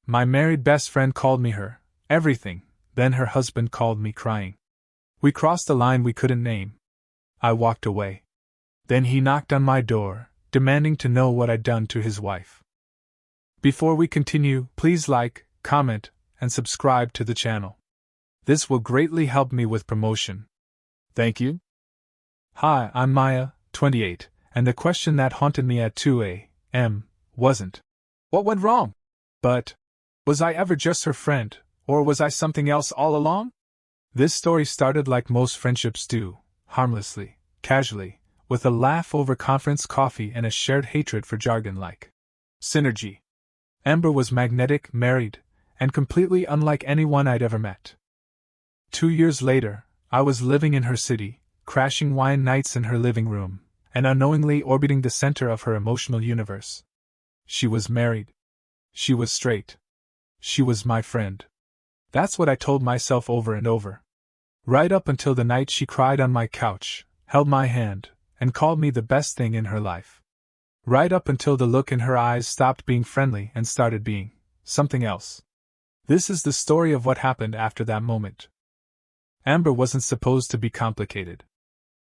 My married best friend called me her everything, then her husband called me crying. We crossed a line we couldn't name. I walked away. Then he knocked on my door, demanding to know what I'd done to his wife. Before we continue, please like, comment, and subscribe to the channel. This will greatly help me with promotion. Thank you. Hi, I'm Maya, 28, and the question that haunted me at 2 a.m. wasn't, what went wrong? But, was I ever just her friend, or was I something else all along? This story started like most friendships do, harmlessly, casually, with a laugh over conference coffee and a shared hatred for jargon like synergy. Amber was magnetic, married, and completely unlike anyone I'd ever met. 2 years later, I was living in her city, crashing wine nights in her living room, and unknowingly orbiting the center of her emotional universe. She was married. She was straight. She was my friend. That's what I told myself over and over. Right up until the night she cried on my couch, held my hand, and called me the best thing in her life. Right up until the look in her eyes stopped being friendly and started being something else. This is the story of what happened after that moment. Amber wasn't supposed to be complicated.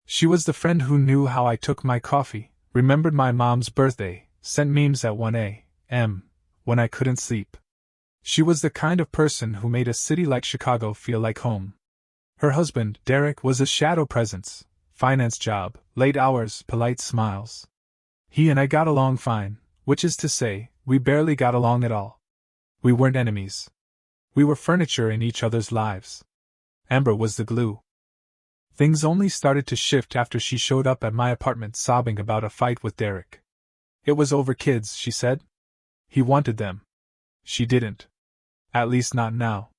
She was the friend who knew how I took my coffee, remembered my mom's birthday, sent memes at 1 a.m. when I couldn't sleep. She was the kind of person who made a city like Chicago feel like home. Her husband, Derek, was a shadow presence, finance job, late hours, polite smiles. He and I got along fine, which is to say, we barely got along at all. We weren't enemies. We were furniture in each other's lives. Amber was the glue. Things only started to shift after she showed up at my apartment sobbing about a fight with Derek. It was over kids, she said. He wanted them. She didn't. At least not now.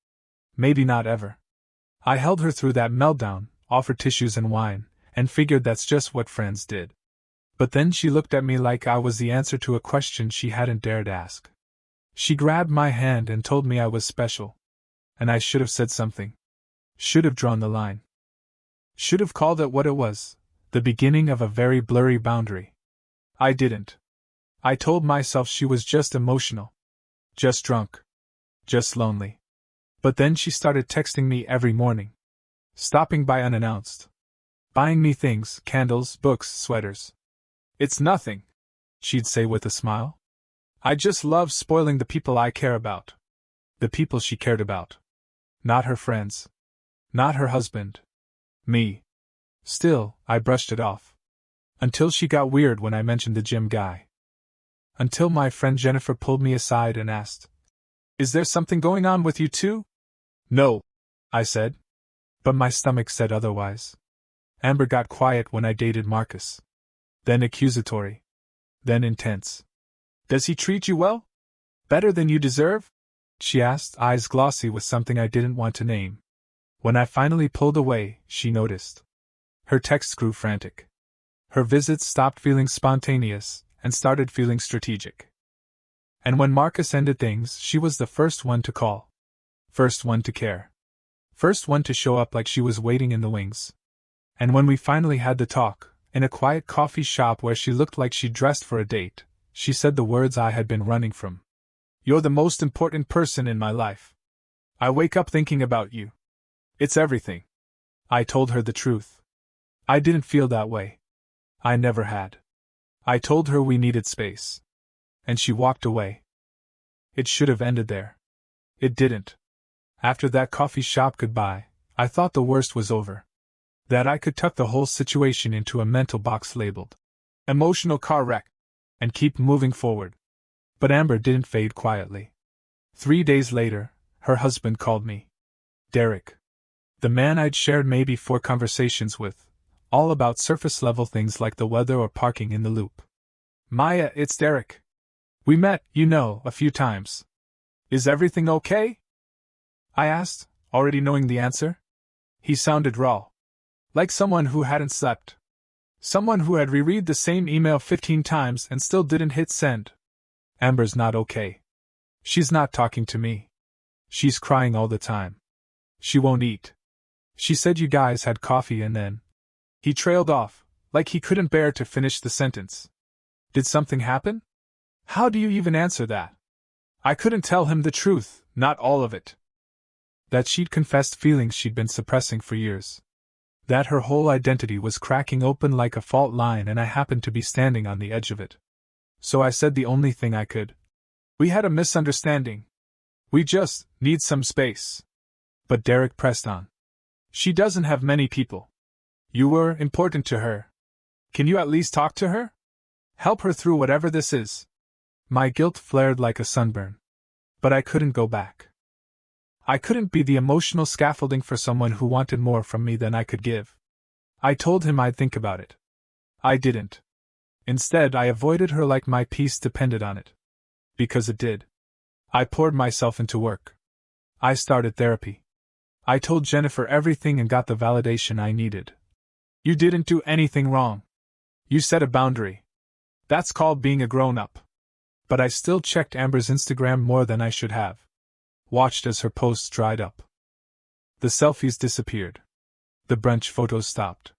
Maybe not ever. I held her through that meltdown, offered tissues and wine, and figured that's just what friends did. But then she looked at me like I was the answer to a question she hadn't dared ask. She grabbed my hand and told me I was special. And I should have said something. Should have drawn the line. Should have called it what it was, the beginning of a very blurry boundary. I didn't. I told myself she was just emotional. Just drunk. Just lonely. But then she started texting me every morning. Stopping by unannounced. Buying me things, candles, books, sweaters. It's nothing, she'd say with a smile. I just love spoiling the people I care about. The people she cared about. Not her friends. Not her husband. Me. Still, I brushed it off. Until she got weird when I mentioned the gym guy. Until my friend Jennifer pulled me aside and asked, "Is there something going on with you too?" "No," I said. But my stomach said otherwise. Amber got quiet when I dated Marcus. Then accusatory. Then intense. "Does he treat you well? Better than you deserve?" she asked, eyes glossy with something I didn't want to name. When I finally pulled away, she noticed. Her texts grew frantic. Her visits stopped feeling spontaneous and started feeling strategic. And when Marcus ended things, she was the first one to call. First one to care. First one to show up like she was waiting in the wings. And when we finally had the talk, in a quiet coffee shop where she looked like she dressed for a date, she said the words I had been running from. "You're the most important person in my life. I wake up thinking about you. It's everything." I told her the truth. I didn't feel that way. I never had. I told her we needed space. And she walked away. It should have ended there. It didn't. After that coffee shop goodbye, I thought the worst was over. That I could tuck the whole situation into a mental box labeled emotional car wreck and keep moving forward. But Amber didn't fade quietly. 3 days later, her husband called me. Derek. The man I'd shared maybe 4 conversations with, all about surface-level things like the weather or parking in the loop. "Maya, it's Derek. We met, a few times. Is everything okay?" I asked, already knowing the answer. He sounded raw. Like someone who hadn't slept. Someone who had reread the same email 15 times and still didn't hit send. Amber's not okay. She's not talking to me. She's crying all the time. She won't eat. She said you guys had coffee and then. He trailed off, like he couldn't bear to finish the sentence. Did something happen? How do you even answer that? I couldn't tell him the truth, not all of it. That she'd confessed feelings she'd been suppressing for years. That her whole identity was cracking open like a fault line and I happened to be standing on the edge of it. So I said the only thing I could. We had a misunderstanding. We just need some space. But Derek pressed on. She doesn't have many people. You were important to her. Can you at least talk to her? Help her through whatever this is. My guilt flared like a sunburn. But I couldn't go back. I couldn't be the emotional scaffolding for someone who wanted more from me than I could give. I told him I'd think about it. I didn't. Instead, I avoided her like my peace depended on it. Because it did. I poured myself into work. I started therapy. I told Jennifer everything and got the validation I needed. You didn't do anything wrong. You set a boundary. That's called being a grown-up. But I still checked Amber's Instagram more than I should have. Watched as her posts dried up. The selfies disappeared. The brunch photos stopped.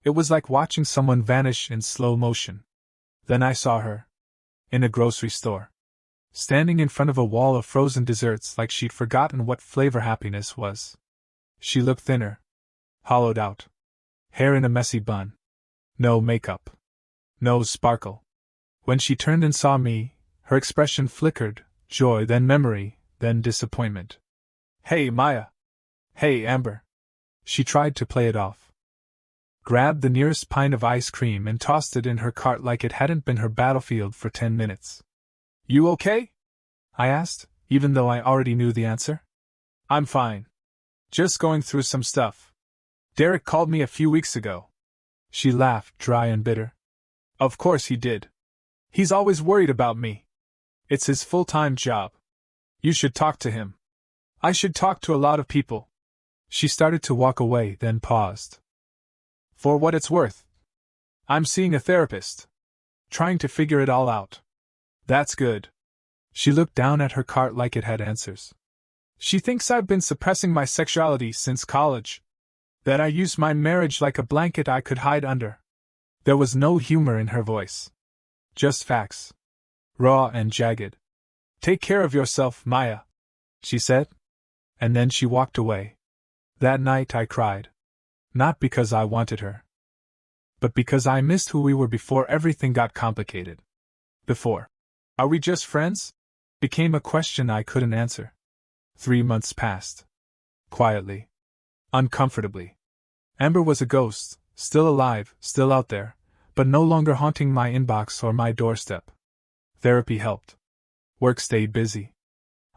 It was like watching someone vanish in slow motion. Then I saw her. In a grocery store. Standing in front of a wall of frozen desserts like she'd forgotten what flavor happiness was. She looked thinner. Hollowed out. Hair in a messy bun. No makeup. No sparkle. When she turned and saw me, her expression flickered, joy, then memory, then disappointment. Hey, Maya. Hey, Amber. She tried to play it off. Grabbed the nearest pint of ice cream and tossed it in her cart like it hadn't been her battlefield for 10 minutes. You okay? I asked, even though I already knew the answer. I'm fine. Just going through some stuff. Derek called me a few weeks ago. She laughed, dry and bitter. Of course he did. He's always worried about me. It's his full-time job. You should talk to him. I should talk to a lot of people. She started to walk away, then paused. For what it's worth. I'm seeing a therapist. Trying to figure it all out. That's good. She looked down at her cart like it had answers. She thinks I've been suppressing my sexuality since college. That I used my marriage like a blanket I could hide under. There was no humor in her voice. Just facts. Raw and jagged. Take care of yourself, Maya, she said. And then she walked away. That night I cried. Not because I wanted her. But because I missed who we were before everything got complicated. Before. Are we just friends? Became a question I couldn't answer. 3 months passed. Quietly. Uncomfortably. Amber was a ghost, still alive, still out there, but no longer haunting my inbox or my doorstep. Therapy helped. Work stayed busy.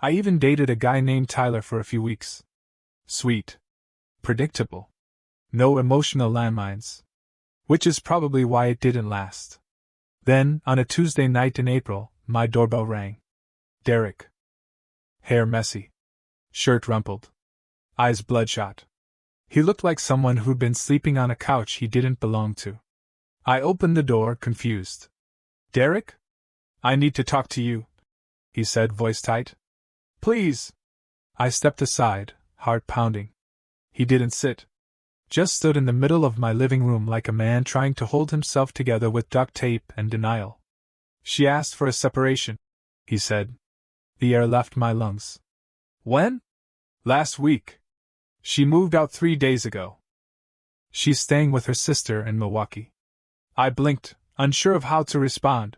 I even dated a guy named Tyler for a few weeks. Sweet. Predictable. No emotional landmines. Which is probably why it didn't last. Then, on a Tuesday night in April, my doorbell rang. Derek. Hair messy. Shirt rumpled. Eyes bloodshot. He looked like someone who'd been sleeping on a couch he didn't belong to. I opened the door, confused. Derek? I need to talk to you, he said, voice tight. Please. I stepped aside, heart pounding. He didn't sit. Just stood in the middle of my living room like a man trying to hold himself together with duct tape and denial. She asked for a separation, he said. The air left my lungs. When? Last week. She moved out 3 days ago. She's staying with her sister in Milwaukee. I blinked, unsure of how to respond.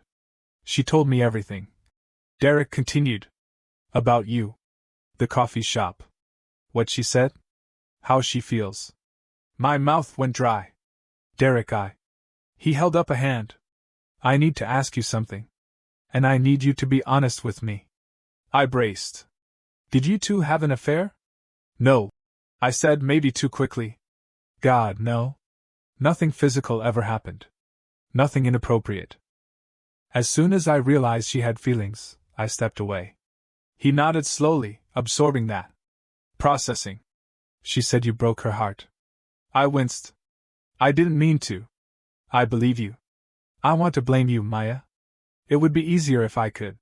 She told me everything. Derek continued. About you. The coffee shop. What she said? How she feels. My mouth went dry. Derek, He held up a hand. I need to ask you something. And I need you to be honest with me. I braced. Did you two have an affair? No. I said, maybe too quickly. God, no. Nothing physical ever happened. Nothing inappropriate. As soon as I realized she had feelings, I stepped away. He nodded slowly, absorbing that. Processing. She said you broke her heart. I winced. I didn't mean to. I believe you. I want to blame you, Maya. It would be easier if I could.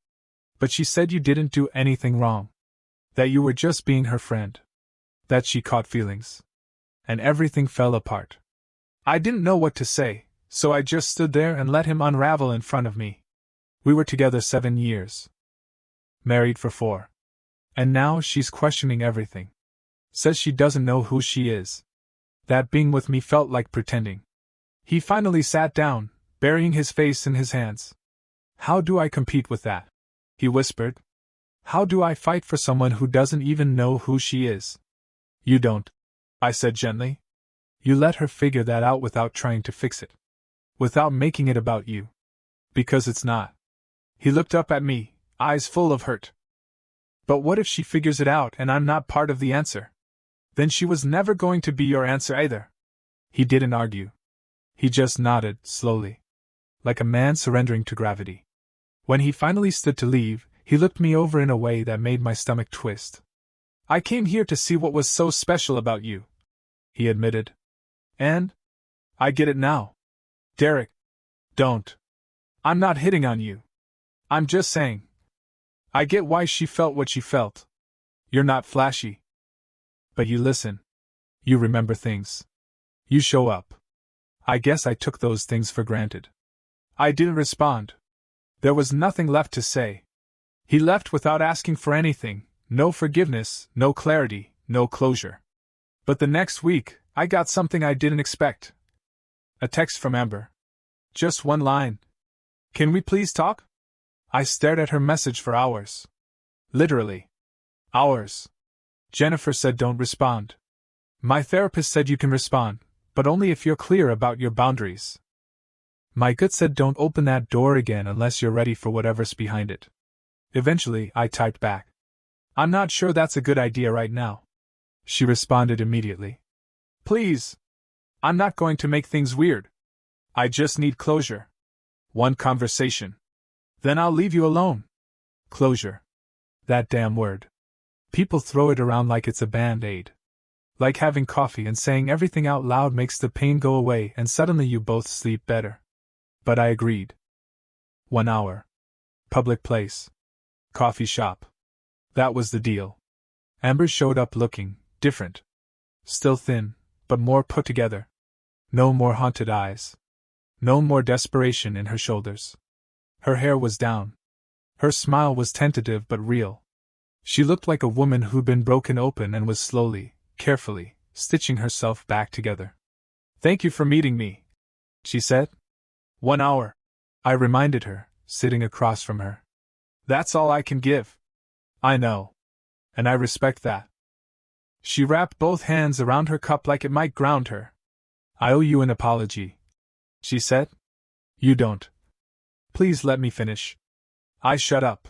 But she said you didn't do anything wrong. That you were just being her friend. That she caught feelings. And everything fell apart. I didn't know what to say, so I just stood there and let him unravel in front of me. We were together 7 years. Married for 4. And now she's questioning everything. Says she doesn't know who she is. That being with me felt like pretending. He finally sat down, burying his face in his hands. How do I compete with that? He whispered. How do I fight for someone who doesn't even know who she is? You don't, I said gently. You let her figure that out without trying to fix it. Without making it about you. Because it's not. He looked up at me, eyes full of hurt. But what if she figures it out and I'm not part of the answer? Then she was never going to be your answer either. He didn't argue. He just nodded, slowly. Like a man surrendering to gravity. When he finally stood to leave, he looked me over in a way that made my stomach twist. I came here to see what was so special about you, he admitted. And? I get it now. Derek. Don't. I'm not hitting on you. I'm just saying. I get why she felt what she felt. You're not flashy. But you listen. You remember things. You show up. I guess I took those things for granted. I didn't respond. There was nothing left to say. He left without asking for anything, no forgiveness, no clarity, no closure. But the next week, I got something I didn't expect. A text from Amber. Just one line. Can we please talk? I stared at her message for hours. Literally. Hours. Jennifer said don't respond. My therapist said you can respond, but only if you're clear about your boundaries. My gut said don't open that door again unless you're ready for whatever's behind it. Eventually, I typed back. I'm not sure that's a good idea right now. She responded immediately. Please. I'm not going to make things weird. I just need closure. One conversation. Then I'll leave you alone. Closure. That damn word. People throw it around like it's a band-aid. Like having coffee and saying everything out loud makes the pain go away and suddenly you both sleep better. But I agreed. 1 hour. Public place. Coffee shop. That was the deal. Amber showed up looking different. Still thin, but more put together. No more haunted eyes. No more desperation in her shoulders. Her hair was down. Her smile was tentative but real. She looked like a woman who'd been broken open and was slowly, carefully, stitching herself back together. Thank you for meeting me, she said. 1 hour. I reminded her, sitting across from her. That's all I can give. I know. And I respect that. She wrapped both hands around her cup like it might ground her. I owe you an apology, she said. You don't. Please let me finish. I shut up.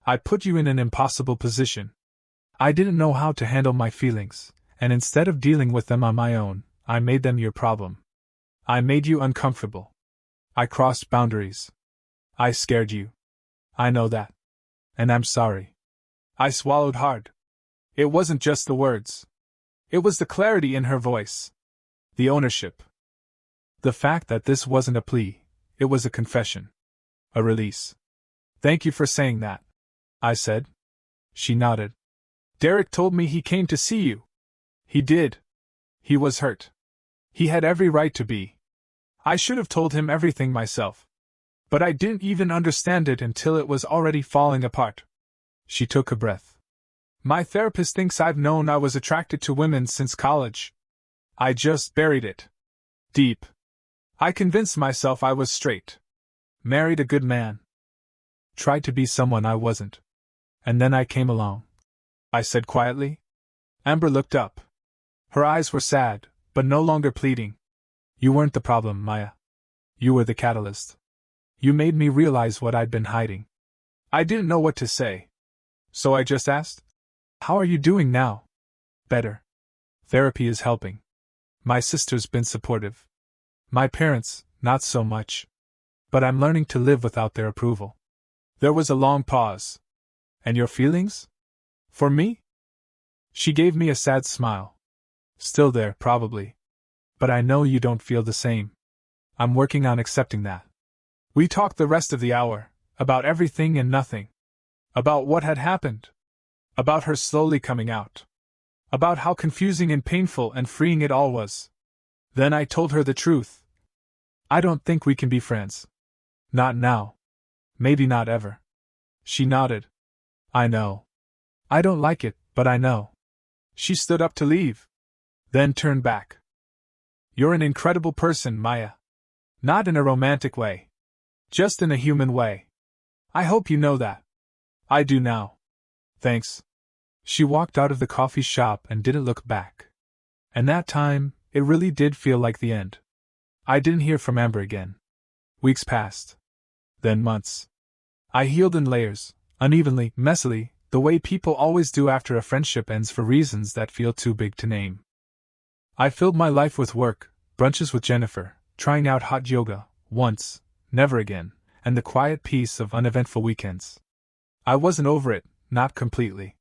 I put you in an impossible position. I didn't know how to handle my feelings, and instead of dealing with them on my own, I made them your problem. I made you uncomfortable. I crossed boundaries. I scared you. I know that. And I'm sorry. I swallowed hard. It wasn't just the words. It was the clarity in her voice. The ownership. The fact that this wasn't a plea, it was a confession. A release. Thank you for saying that, I said. She nodded. Derek told me he came to see you. He did. He was hurt. He had every right to be. I should have told him everything myself. But I didn't even understand it until it was already falling apart. She took a breath. My therapist thinks I've known I was attracted to women since college. I just buried it. Deep. I convinced myself I was straight. Married a good man. Tried to be someone I wasn't. And then I came along. I said quietly. Amber looked up. Her eyes were sad, but no longer pleading. You weren't the problem, Maya. You were the catalyst. You made me realize what I'd been hiding. I didn't know what to say. So I just asked, how are you doing now? Better. Therapy is helping. My sister's been supportive. My parents, not so much. But I'm learning to live without their approval. There was a long pause. And your feelings? For me? She gave me a sad smile. Still there, probably. But I know you don't feel the same. I'm working on accepting that. We talked the rest of the hour, about everything and nothing. About what had happened. About her slowly coming out. About how confusing and painful and freeing it all was. Then I told her the truth. I don't think we can be friends. Not now. Maybe not ever. She nodded. I know. I don't like it, but I know. She stood up to leave. Then turned back. You're an incredible person, Maya. Not in a romantic way. Just in a human way. I hope you know that. I do now. Thanks. She walked out of the coffee shop and didn't look back. And that time, it really did feel like the end. I didn't hear from Amber again. Weeks passed. Then months. I healed in layers, unevenly, messily, the way people always do after a friendship ends for reasons that feel too big to name. I filled my life with work, brunches with Jennifer, trying out hot yoga, once, never again, and the quiet peace of uneventful weekends. I wasn't over it, not completely.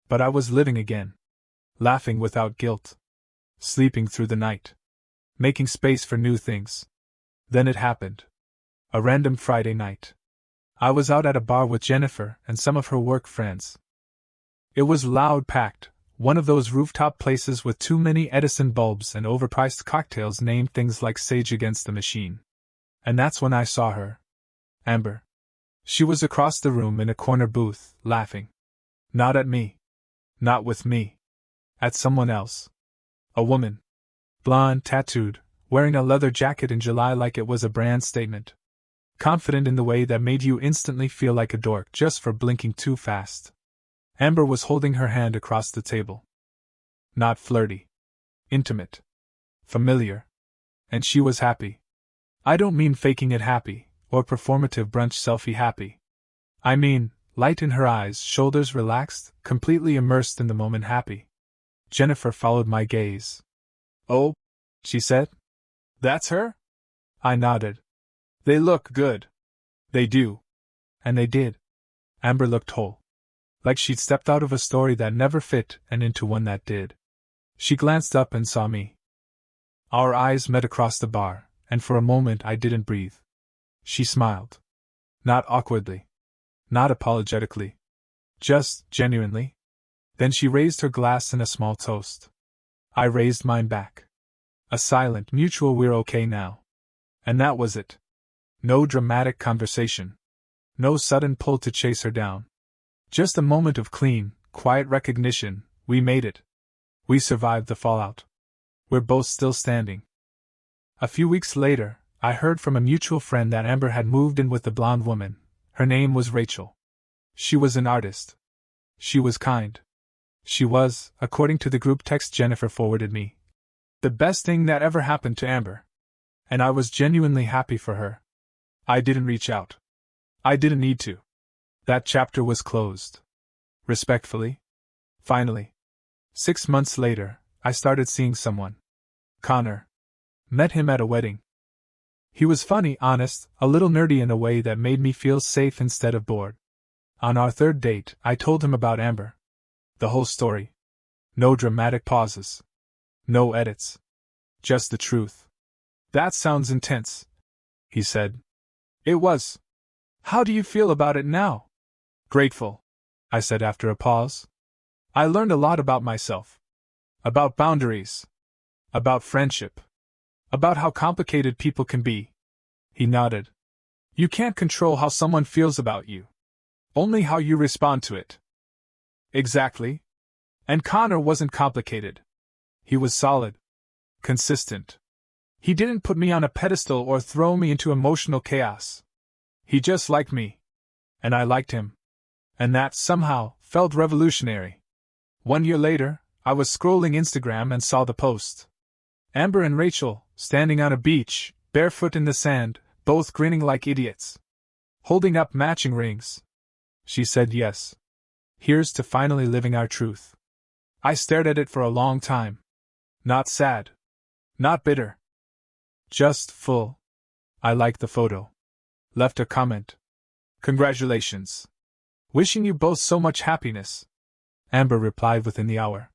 But I was living again. Laughing without guilt. Sleeping through the night. Making space for new things. Then it happened. A random Friday night. I was out at a bar with Jennifer and some of her work friends. It was loud packed, one of those rooftop places with too many Edison bulbs and overpriced cocktails named things like Sage Against the Machine. And that's when I saw her. Amber. She was across the room in a corner booth, laughing. Not at me. Not with me. At someone else. A woman. Blonde, tattooed, wearing a leather jacket in July like it was a brand statement. Confident in the way that made you instantly feel like a dork just for blinking too fast. Amber was holding her hand across the table. Not flirty. Intimate. Familiar. And she was happy. I don't mean faking it happy, or performative brunch selfie happy. I mean, light in her eyes, shoulders relaxed, completely immersed in the moment happy. Jennifer followed my gaze. Oh, she said. That's her? I nodded. They look good. They do. And they did. Amber looked whole. Like she'd stepped out of a story that never fit and into one that did. She glanced up and saw me. Our eyes met across the bar, and for a moment I didn't breathe. She smiled. Not awkwardly. Not apologetically. Just genuinely. Then she raised her glass in a small toast. I raised mine back. A silent, mutual "we're okay now." And that was it. No dramatic conversation. No sudden pull to chase her down. Just a moment of clean, quiet recognition. We made it. We survived the fallout. We're both still standing. A few weeks later, I heard from a mutual friend that Amber had moved in with the blonde woman. Her name was Rachel. She was an artist. She was kind. She was, according to the group text Jennifer forwarded me, the best thing that ever happened to Amber. And I was genuinely happy for her. I didn't reach out. I didn't need to. That chapter was closed. Respectfully. Finally. 6 months later, I started seeing someone. Connor. Met him at a wedding. He was funny, honest, a little nerdy in a way that made me feel safe instead of bored. On our third date, I told him about Amber. The whole story. No dramatic pauses. No edits. Just the truth. That sounds intense, he said. It was. How do you feel about it now? Grateful, I said after a pause. I learned a lot about myself. About boundaries. About friendship. About how complicated people can be. He nodded. You can't control how someone feels about you. Only how you respond to it. Exactly. And Connor wasn't complicated. He was solid. Consistent. He didn't put me on a pedestal or throw me into emotional chaos. He just liked me. And I liked him. And that, somehow, felt revolutionary. 1 year later, I was scrolling Instagram and saw the post. Amber and Rachel, standing on a beach, barefoot in the sand, both grinning like idiots. Holding up matching rings. She said yes. Here's to finally living our truth. I stared at it for a long time. Not sad. Not bitter. Just full. I liked the photo. Left a comment. Congratulations. Wishing you both so much happiness. Amber replied within the hour.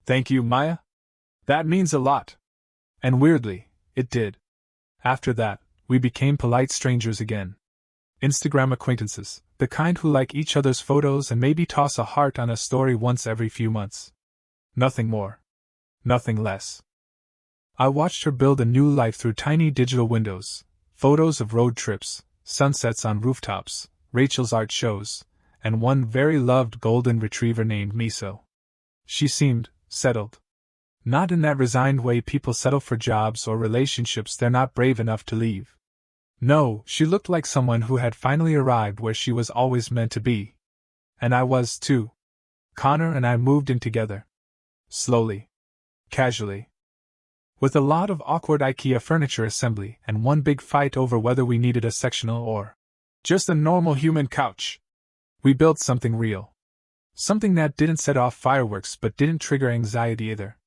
Thank you, Maya. That means a lot. And weirdly, it did. After that, we became polite strangers again. Instagram acquaintances, the kind who like each other's photos and maybe toss a heart on a story once every few months. Nothing more. Nothing less. I watched her build a new life through tiny digital windows, photos of road trips, sunsets on rooftops, Rachel's art shows, and one very loved golden retriever named Miso. She seemed settled. Not in that resigned way people settle for jobs or relationships they're not brave enough to leave. No, she looked like someone who had finally arrived where she was always meant to be. And I was, too. Connor and I moved in together. Slowly. Casually. With a lot of awkward IKEA furniture assembly and one big fight over whether we needed a sectional or just a normal human couch. We built something real. Something that didn't set off fireworks but didn't trigger anxiety either.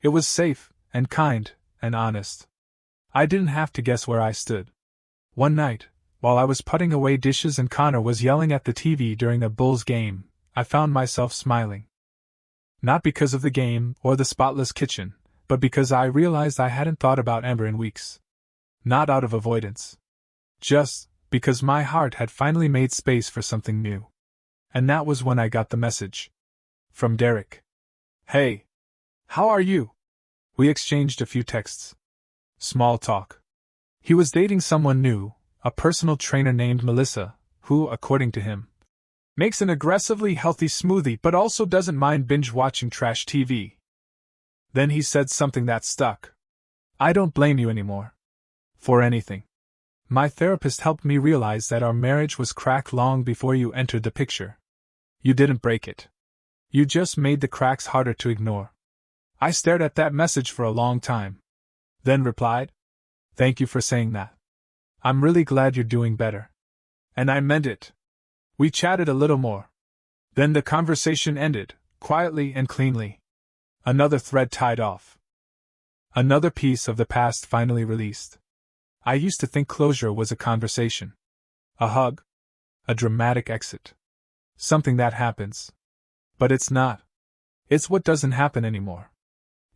It was safe, and kind, and honest. I didn't have to guess where I stood. One night, while I was putting away dishes and Connor was yelling at the TV during a Bulls game, I found myself smiling. Not because of the game or the spotless kitchen, but because I realized I hadn't thought about Amber in weeks. Not out of avoidance. Just because my heart had finally made space for something new. And that was when I got the message. From Derek. Hey. How are you? We exchanged a few texts. Small talk. He was dating someone new, a personal trainer named Melissa, who, according to him, makes an aggressively healthy smoothie but also doesn't mind binge-watching trash TV. Then he said something that stuck. I don't blame you anymore. For anything. My therapist helped me realize that our marriage was cracked long before you entered the picture. You didn't break it. You just made the cracks harder to ignore. I stared at that message for a long time. Then replied, Thank you for saying that. I'm really glad you're doing better. And I meant it. We chatted a little more. Then the conversation ended, quietly and cleanly. Another thread tied off. Another piece of the past finally released. I used to think closure was a conversation. A hug. A dramatic exit. Something that happens. But it's not. It's what doesn't happen anymore.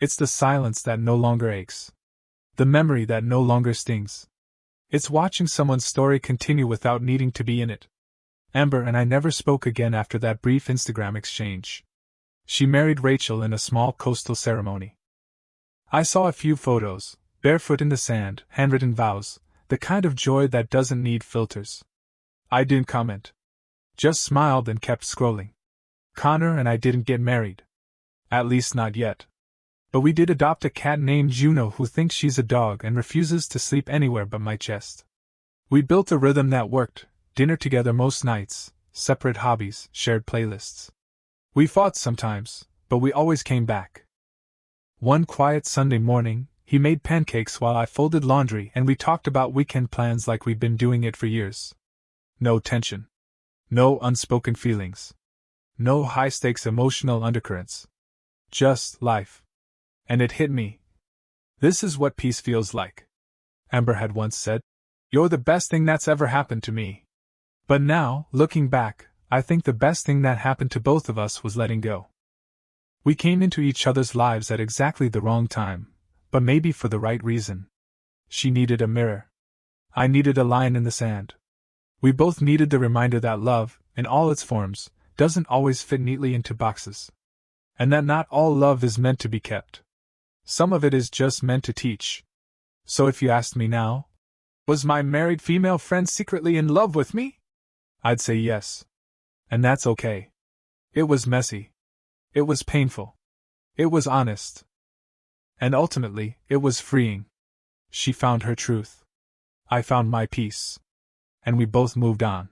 It's the silence that no longer aches. The memory that no longer stings. It's watching someone's story continue without needing to be in it. Amber and I never spoke again after that brief Instagram exchange. She married Rachel in a small coastal ceremony. I saw a few photos, barefoot in the sand, handwritten vows, the kind of joy that doesn't need filters. I didn't comment. Just smiled and kept scrolling. Connor and I didn't get married. At least not yet. But we did adopt a cat named Juno who thinks she's a dog and refuses to sleep anywhere but my chest. We built a rhythm that worked, dinner together most nights, separate hobbies, shared playlists. We fought sometimes, but we always came back. One quiet Sunday morning, he made pancakes while I folded laundry and we talked about weekend plans like we'd been doing it for years. No tension. No unspoken feelings. No high-stakes emotional undercurrents. Just life. And it hit me. This is what peace feels like. Amber had once said, You're the best thing that's ever happened to me. But now, looking back, I think the best thing that happened to both of us was letting go. We came into each other's lives at exactly the wrong time, but maybe for the right reason. She needed a mirror. I needed a line in the sand. We both needed the reminder that love, in all its forms, doesn't always fit neatly into boxes. And that not all love is meant to be kept. Some of it is just meant to teach. So if you asked me now, was my married female friend secretly in love with me? I'd say yes. And that's okay. It was messy. It was painful. It was honest. And ultimately, it was freeing. She found her truth. I found my peace. And we both moved on.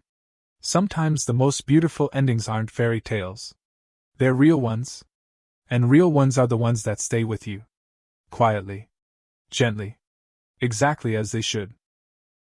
Sometimes the most beautiful endings aren't fairy tales. They're real ones. And real ones are the ones that stay with you. Quietly. Gently. Exactly as they should.